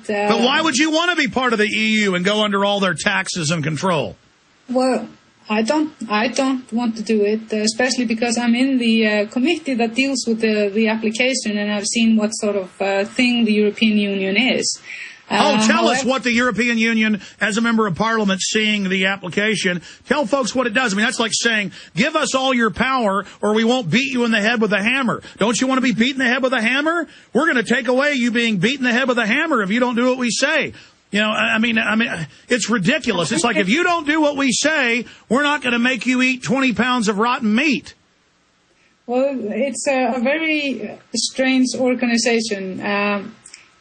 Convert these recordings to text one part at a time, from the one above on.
But why would you want to be part of the EU and go under all their taxes and control? Well, I don't want to do it, especially because I'm in the committee that deals with the application, and I've seen what sort of thing the European Union is. Tell us what the European Union, as a member of Parliament, seeing the application. Tell folks what it does. I mean, that's like saying, give us all your power or we won't beat you in the head with a hammer. Don't you want to be beaten in the head with a hammer? We're going to take away you being beaten in the head with a hammer if you don't do what we say. You know, I mean, it's ridiculous. It's like, if you don't do what we say, we're not going to make you eat 20 pounds of rotten meat. Well, it's a very strange organization,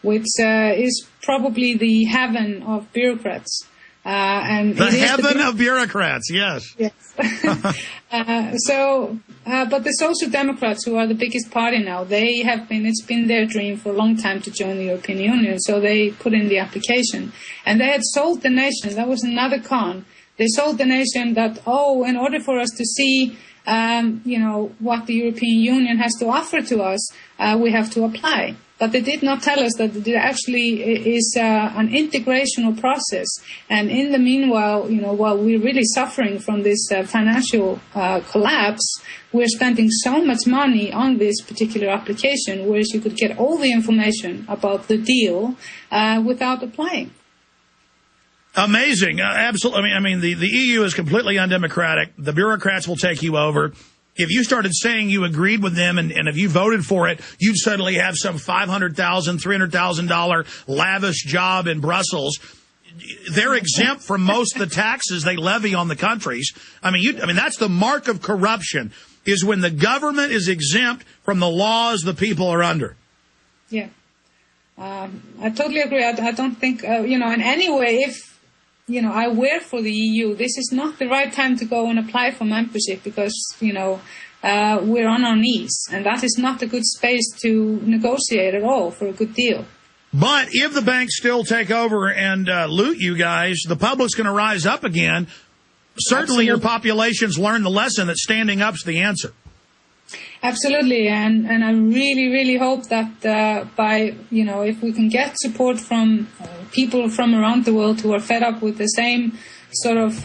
which is probably the heaven of bureaucrats. And the heaven of bureaucrats, yes. Yes. But the Social Democrats, who are the biggest party now, it's been their dream for a long time to join the European Union, so they put in the application. And they had sold the nation. That was another con. They sold the nation that, in order for us to see, what the European Union has to offer to us, we have to apply. But they did not tell us that it actually is an integrational process. And in the meanwhile, while we're really suffering from this financial collapse, we're spending so much money on this particular application, whereas you could get all the information about the deal without applying. Amazing. Absolutely. I mean, the EU is completely undemocratic. The bureaucrats will take you over. If you started saying you agreed with them and if you voted for it, you'd suddenly have some $500,000, $300,000 lavish job in Brussels. They're exempt from most of the taxes they levy on the countries. I mean, that's the mark of corruption, is when the government is exempt from the laws the people are under. Yeah. I totally agree. I don't think, in any way, if I work for the EU, this is not the right time to go and apply for membership because, we're on our knees. And that is not a good space to negotiate at all for a good deal. But if the banks still take over and loot you guys, the public's going to rise up again. Certainly your populations learned the lesson that standing up's the answer. Absolutely, and I really, really hope that if we can get support from people from around the world who are fed up with the same sort of,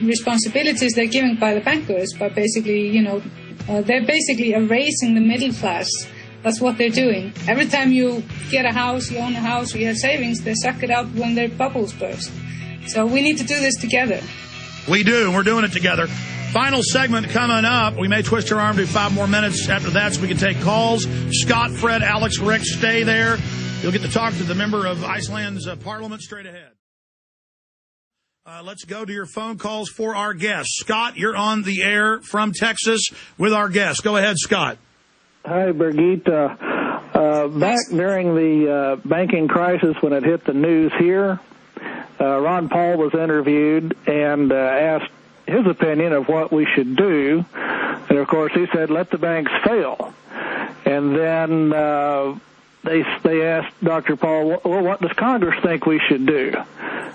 responsibilities they're given by the bankers, but basically, they're basically erasing the middle class. That's what they're doing. Every time you get a house, you own a house, or you have savings, they suck it out when their bubbles burst. So we need to do this together. We do, and we're doing it together. Final segment coming up. We may twist our arm to 5 more minutes after that so we can take calls. Scott, Fred, Alex, Rick, stay there. You'll get to talk to the member of Iceland's parliament straight ahead. Let's go to your phone calls for our guests. Scott, you're on the air from Texas with our guest. Go ahead, Scott. Hi, Birgitta. Back during the banking crisis when it hit the news here, Ron Paul was interviewed and asked his opinion of what we should do. And, of course, he said, let the banks fail. And then they asked Dr. Paul, well, what does Congress think we should do?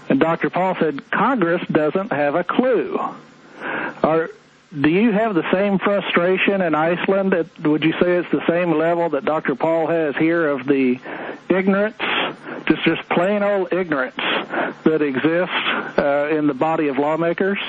And Dr. Paul said, Congress doesn't have a clue. Do you have the same frustration in Iceland? Would you say it's the same level that Dr. Paul has here of the ignorance, just plain old ignorance that exists in the body of lawmakers?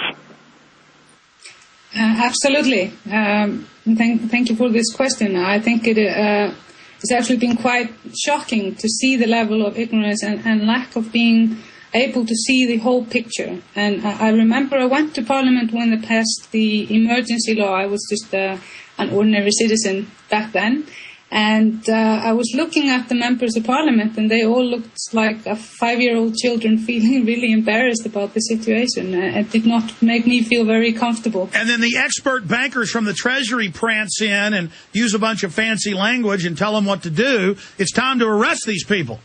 Absolutely. Thank you for this question. I think it's actually been quite shocking to see the level of ignorance and lack of being able to see the whole picture. And I remember I went to Parliament when they passed the emergency law. I was just an ordinary citizen back then. And I was looking at the members of Parliament, and they all looked like 5-year-old children feeling really embarrassed about the situation. It did not make me feel very comfortable. And then the expert bankers from the Treasury prance in and use a bunch of fancy language and tell them what to do. It's time to arrest these people.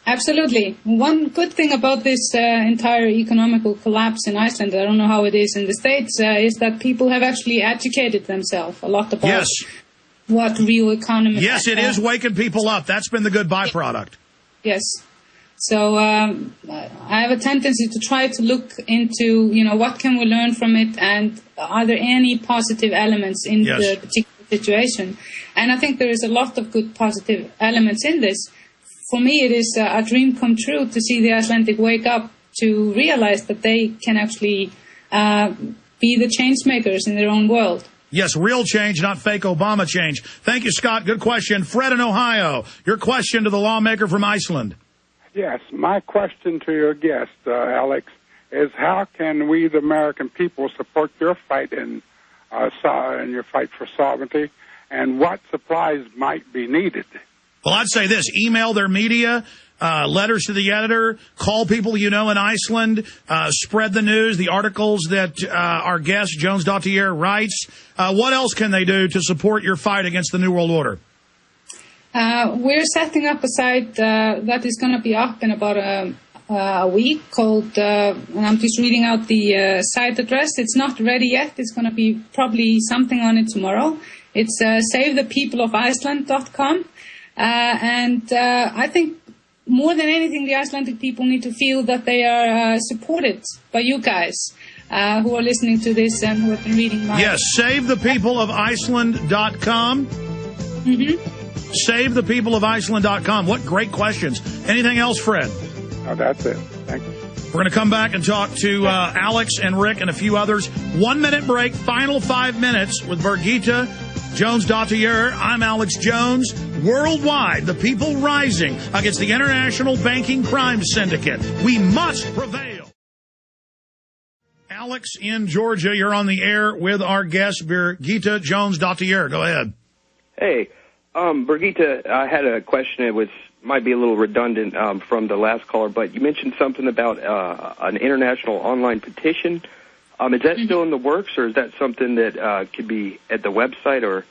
Absolutely. One good thing about this entire economical collapse in Iceland, I don't know how it is in the States, is that people have actually educated themselves a lot about what real economy is. Yes, it is waking people up. That's been the good byproduct. Yes. So I have a tendency to try to look into, what can we learn from it, and are there any positive elements in the particular situation? And I think there is a lot of good positive elements in this. For me, it is a dream come true to see the Icelandic wake up to realize that they can actually be the change makers in their own world. Yes, real change, not fake Obama change. Thank you, Scott. Good question. Fred in Ohio, your question to the lawmaker from Iceland. Yes, my question to your guest, Alex, is how can we, the American people, support your fight in your fight for sovereignty, and what supplies might be needed? Well, I'd say this. Email their media, letters to the editor, call people you know in Iceland, spread the news, the articles that our guest, Jónsdóttir, writes. What else can they do to support your fight against the New World Order? We're setting up a site that is going to be up in about a week called, and I'm just reading out the site address. It's not ready yet. It's going to be probably something on it tomorrow. It's savethepeopleoficeland.com. And I think more than anything, the Icelandic people need to feel that they are supported by you guys who are listening to this and who have been reading my... Yes, savethepeopleoficeland.com. Mm-hmm. Savethepeopleoficeland.com. What great questions. Anything else, Fred? No, that's it. Thank you. We're going to come back and talk to Alex and Rick and a few others. 1 minute break, final 5 minutes with Birgitta Jónsdóttir. I'm Alex Jones. Worldwide, the people rising against the international banking crime syndicate. We must prevail. Alex in Georgia, you're on the air with our guest, Birgitta Jónsdóttir. Go ahead. Hey, Birgitta, I had a question. It might be a little redundant from the last caller, but you mentioned something about an international online petition. Is that still in the works, or is that something that could be at the website? Or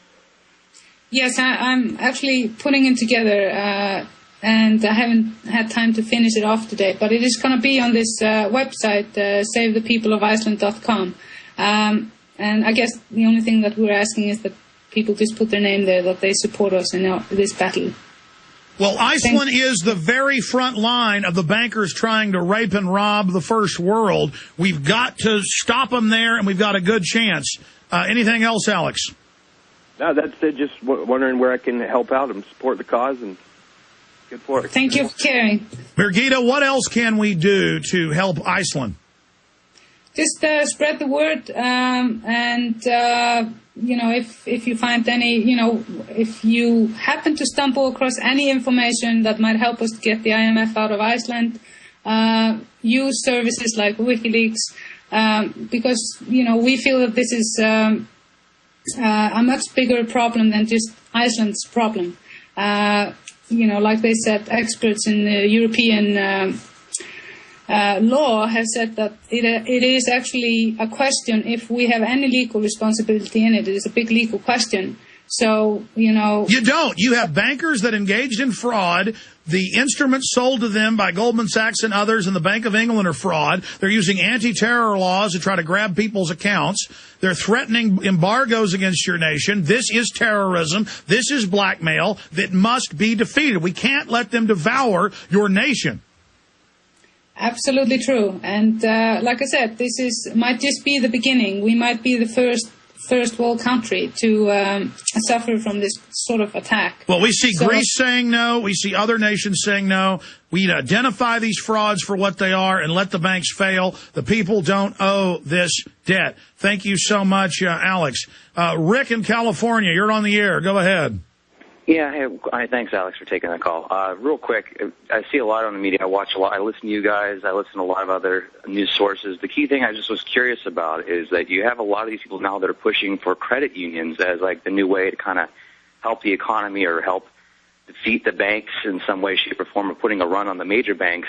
Yes, I'm actually putting it together, and I haven't had time to finish it off today, but it is going to be on this website, savethepeopleoficeland.com. And I guess the only thing that we're asking is that people just put their name there, that they support us in this battle. Well, Iceland is the very front line of the bankers trying to rape and rob the first world. We've got to stop them there, and we've got a good chance. Anything else, Alex? No, that's it. Just wondering where I can help out and support the cause, and good for it. Thank you for caring. Birgitta, what else can we do to help Iceland? Just spread the word, and if you find any, if you happen to stumble across any information that might help us to get the IMF out of Iceland, use services like WikiLeaks, because we feel that this is a much bigger problem than just Iceland's problem. Like they said, experts in the European law have said that it is actually a question if we have any legal responsibility in it. It is a big legal question. So, You don't. You have bankers that engaged in fraud. The instruments sold to them by Goldman Sachs and others and the Bank of England are fraud. They're using anti-terror laws to try to grab people's accounts. They're threatening embargoes against your nation. This is terrorism. This is blackmail that must be defeated. We can't let them devour your nation. Absolutely true. And like I said, this might just be the beginning. We might be the first world country to suffer from this sort of attack. Well, we see Greece saying no. We see other nations saying no. We identify these frauds for what they are and let the banks fail. The people don't owe this debt. Thank you so much, Alex. Rick in California, you're on the air. Go ahead. Yeah, hey, thanks, Alex, for taking the call. Real quick, I see a lot on the media. I watch a lot. I listen to you guys. I listen to a lot of other news sources. The key thing I just was curious about is that you have a lot of these people now that are pushing for credit unions as like the new way to kind of help the economy or help defeat the banks in some way, shape, or form, of putting a run on the major banks.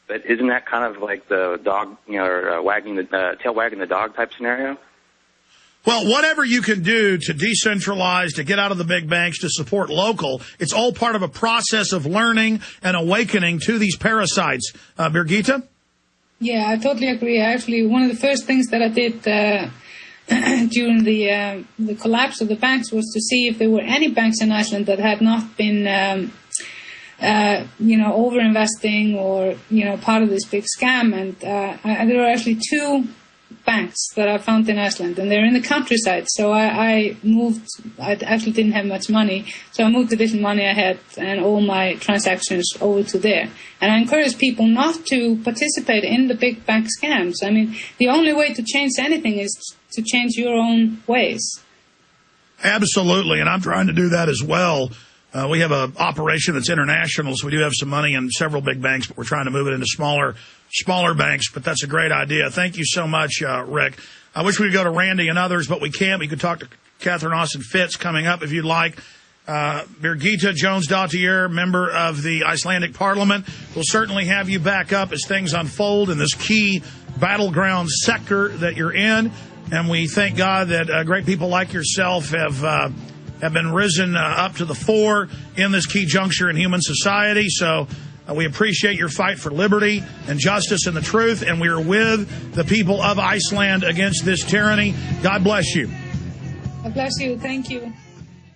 But isn't that kind of like the dog, or wagging the tail wagging the dog type scenario? Well, whatever you can do to decentralize, to get out of the big banks, to support local, it's all part of a process of learning and awakening to these parasites. Birgitta? Yeah, I totally agree. Actually, one of the first things that I did during the collapse of the banks was to see if there were any banks in Iceland that had not been, over-investing or, part of this big scam. And there were actually two banks that I found in Iceland, and they're in the countryside. So I moved. I actually didn't have much money, so I moved the little money I had and all my transactions over to there. And I encourage people not to participate in the big bank scams. I mean, the only way to change anything is to change your own ways. Absolutely, and I'm trying to do that as well. We have an operation that's international, so we do have some money in several big banks, but we're trying to move it into smaller banks. But that's a great idea. Thank you so much, Rick. I wish we could go to Randy and others, but we can't. We could talk to Catherine Austin Fitts coming up if you'd like. Birgitta Jónsdóttir, member of the Icelandic Parliament. We'll certainly have you back up as things unfold in this key battleground sector that you're in. And we thank God that great people like yourself have been risen up to the fore in this key juncture in human society. So we appreciate your fight for liberty and justice and the truth, and we are with the people of Iceland against this tyranny. God bless you. God bless you. Thank you.